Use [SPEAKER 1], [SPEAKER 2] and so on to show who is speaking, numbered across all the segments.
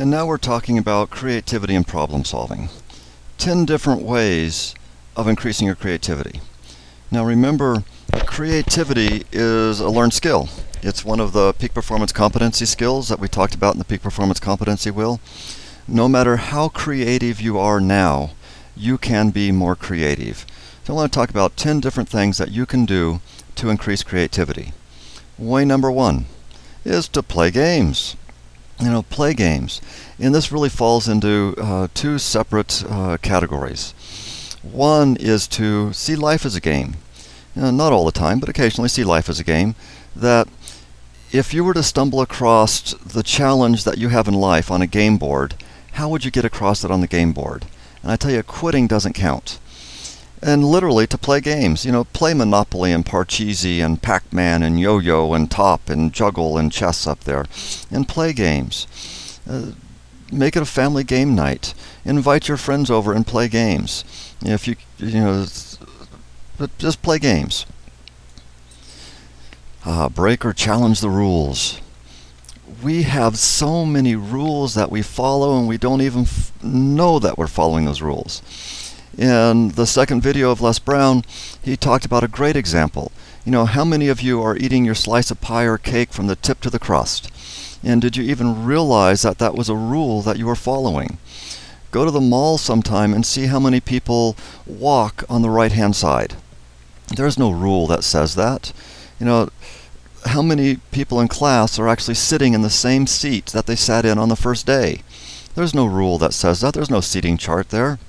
[SPEAKER 1] And now we're talking about creativity and problem solving. 10 different ways of increasing your creativity. Now remember, creativity is a learned skill. It's one of the peak performance competency skills that we talked about in the peak performance competency wheel. No matter how creative you are now, you can be more creative. So I want to talk about 10 different things that you can do to increase creativity. Way number 1 is to play games. Play games. And this really falls into two separate categories. One is to see life as a game. Not all the time, but occasionally see life as a game. That if you were to stumble across the challenge that you have in life on a game board, how would you get across it on the game board? And I tell you, quitting doesn't count. And literally to play games, play Monopoly and Parcheesi and Pac-Man and Yo-Yo and Top and Juggle and Chess up there, and play games. Make it a family game night. Invite your friends over and play games. If but just play games. Break or challenge the rules. We have so many rules that we follow, and we don't even know that we're following those rules. In the second video of Les Brown, he talked about a great example. How many of you are eating your slice of pie or cake from the tip to the crust? And did you even realize that that was a rule that you were following? Go to the mall sometime and see how many people walk on the right-hand side. There's no rule that says that. How many people in class are actually sitting in the same seat that they sat in on the first day? There's no rule that says that. There's no seating chart there.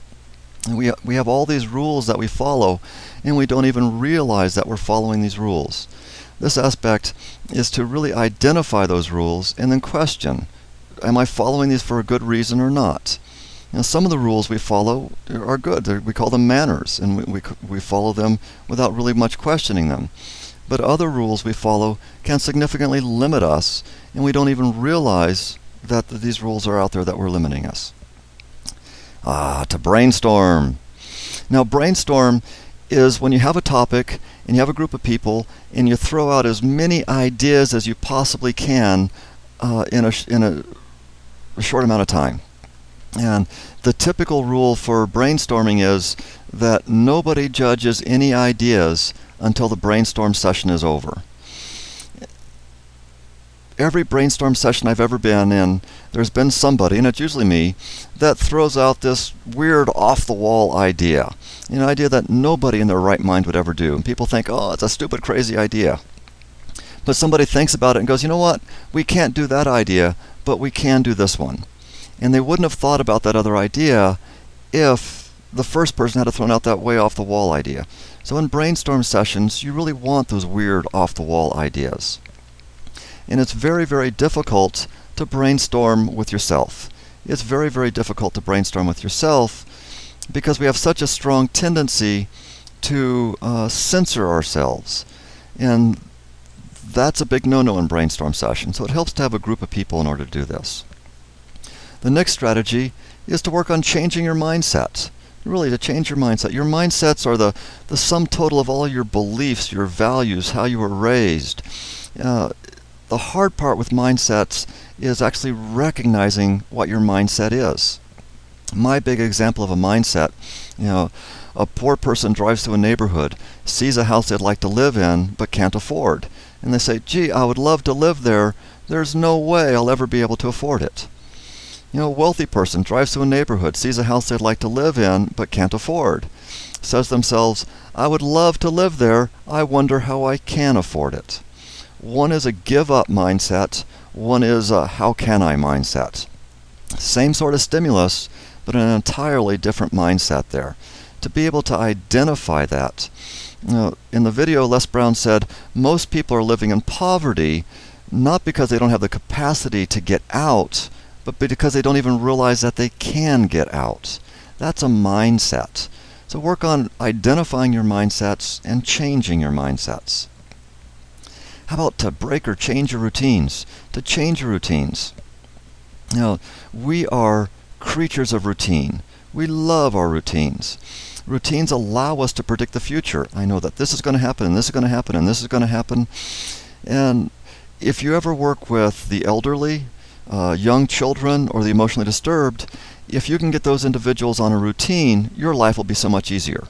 [SPEAKER 1] And we have all these rules that we follow, and we don't even realize that we're following these rules. This aspect is to really identify those rules and then question, am I following these for a good reason or not? Some of the rules we follow are good. We call them manners, and we follow them without really much questioning them. But other rules we follow can significantly limit us, and we don't even realize that these rules are out there that were limiting us. To brainstorm. Now, brainstorm is when you have a topic and you have a group of people and you throw out as many ideas as you possibly can in a short amount of time. And the typical rule for brainstorming is that nobody judges any ideas until the brainstorm session is over. Every brainstorm session I've ever been in, there's been somebody, and it's usually me, that throws out this weird off-the-wall idea. An idea that nobody in their right mind would ever do. And people think, oh, it's a stupid, crazy idea. But somebody thinks about it and goes, you know what? We can't do that idea, but we can do this one. And they wouldn't have thought about that other idea if the first person had thrown out that way off-the-wall idea. So in brainstorm sessions, you really want those weird off-the-wall ideas. And it's very, very difficult to brainstorm with yourself. It's very, very difficult to brainstorm with yourself because we have such a strong tendency to censor ourselves. And that's a big no-no in brainstorm sessions. So it helps to have a group of people in order to do this. The next strategy is to work on changing your mindset. Really, to change your mindset. Your mindsets are the sum total of all your beliefs, your values, how you were raised. The hard part with mindsets is actually recognizing what your mindset is. My big example of a mindset, a poor person drives through a neighborhood, sees a house they'd like to live in, but can't afford. And they say, gee, I would love to live there. There's no way I'll ever be able to afford it. A wealthy person drives through a neighborhood, sees a house they'd like to live in, but can't afford. Says to themselves, I would love to live there. I wonder how I can afford it. One is a give-up mindset. One is a how can I mindset. Same sort of stimulus, but an entirely different mindset there. To be able to identify that. In the video, Les Brown said, most people are living in poverty, not because they don't have the capacity to get out, but because they don't even realize that they can get out. That's a mindset. So work on identifying your mindsets and changing your mindsets. How about to break or change your routines? To change your routines. We are creatures of routine. We love our routines. Routines allow us to predict the future. I know that this is going to happen, and this is going to happen, and this is going to happen. And if you ever work with the elderly, young children or the emotionally disturbed, if you can get those individuals on a routine, your life will be so much easier.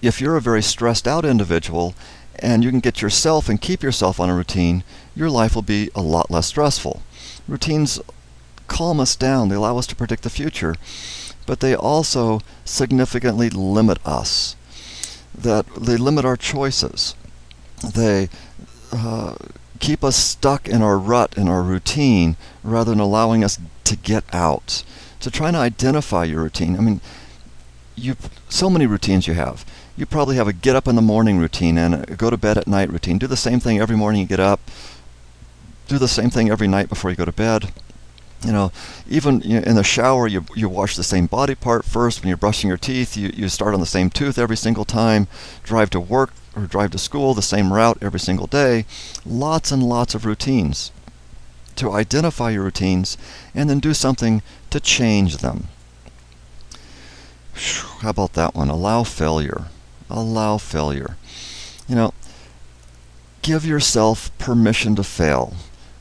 [SPEAKER 1] If you're a very stressed out individual and you can get yourself and keep yourself on a routine, your life will be a lot less stressful. Routines calm us down. They allow us to predict the future, but they also significantly limit us. That they limit our choices. They keep us stuck in our rut, in our routine, rather than allowing us to get out. So trying to identify your routine. I mean, so many routines you have. You probably have a get up in the morning routine and a go to bed at night routine. Do the same thing every morning you get up. Do the same thing every night before you go to bed. Even in the shower, you wash the same body part first. When you're brushing your teeth, you start on the same tooth every single time. Drive to work or drive to school, the same route every single day. Lots and lots of routines. To identify your routines and then do something to change them. How about that one? Allow failure. Allow failure. Give yourself permission to fail.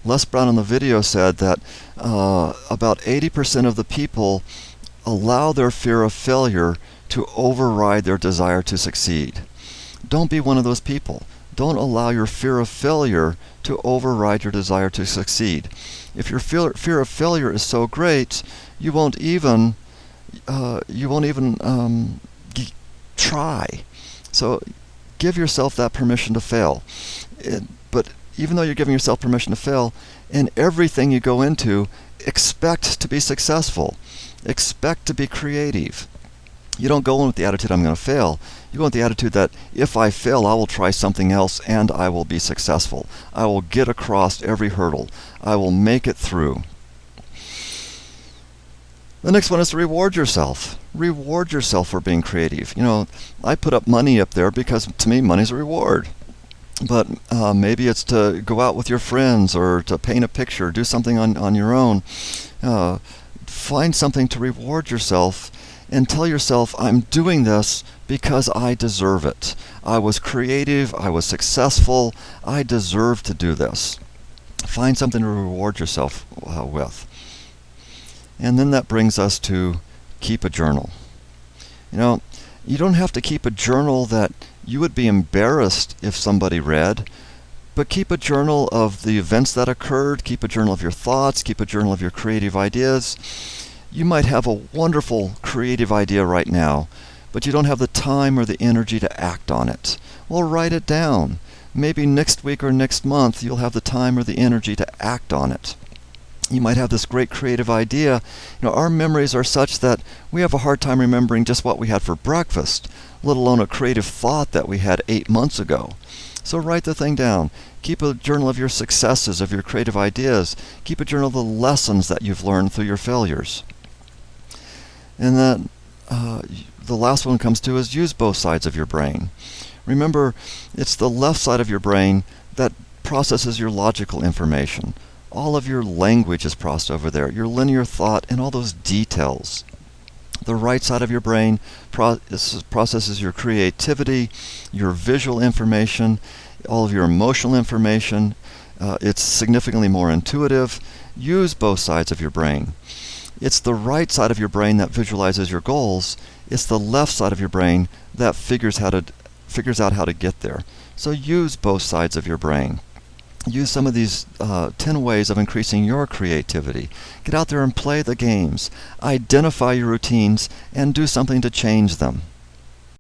[SPEAKER 1] Les Brown in the video said that about 80% of the people allow their fear of failure to override their desire to succeed. Don't be one of those people. Don't allow your fear of failure to override your desire to succeed. If your fear of failure is so great, you won't even try. So give yourself that permission to fail. But even though you're giving yourself permission to fail, in everything you go into, expect to be successful. Expect to be creative. You don't go in with the attitude, I'm going to fail. You go in with the attitude that if I fail, I will try something else and I will be successful. I will get across every hurdle. I will make it through. The next one is to reward yourself. Reward yourself for being creative. I put up money up there because to me, money's a reward. But maybe it's to go out with your friends or to paint a picture, do something on your own. Find something to reward yourself and tell yourself, I'm doing this because I deserve it. I was creative, I was successful, I deserve to do this. Find something to reward yourself with. And then that brings us to keep a journal. You don't have to keep a journal that you would be embarrassed if somebody read, but keep a journal of the events that occurred, keep a journal of your thoughts, keep a journal of your creative ideas. You might have a wonderful creative idea right now, but you don't have the time or the energy to act on it. Well, write it down. Maybe next week or next month you'll have the time or the energy to act on it. You might have this great creative idea. Our memories are such that we have a hard time remembering just what we had for breakfast, let alone a creative thought that we had 8 months ago. So write the thing down. Keep a journal of your successes, of your creative ideas. Keep a journal of the lessons that you've learned through your failures. And then the last one comes to is use both sides of your brain. Remember, it's the left side of your brain that processes your logical information. All of your language is processed over there, your linear thought, and all those details. The right side of your brain processes your creativity, your visual information, all of your emotional information. It's significantly more intuitive. Use both sides of your brain. It's the right side of your brain that visualizes your goals. It's the left side of your brain that figures out how to get there. So use both sides of your brain. Use some of these 10 ways of increasing your creativity. Get out there and play the games. Identify your routines and do something to change them.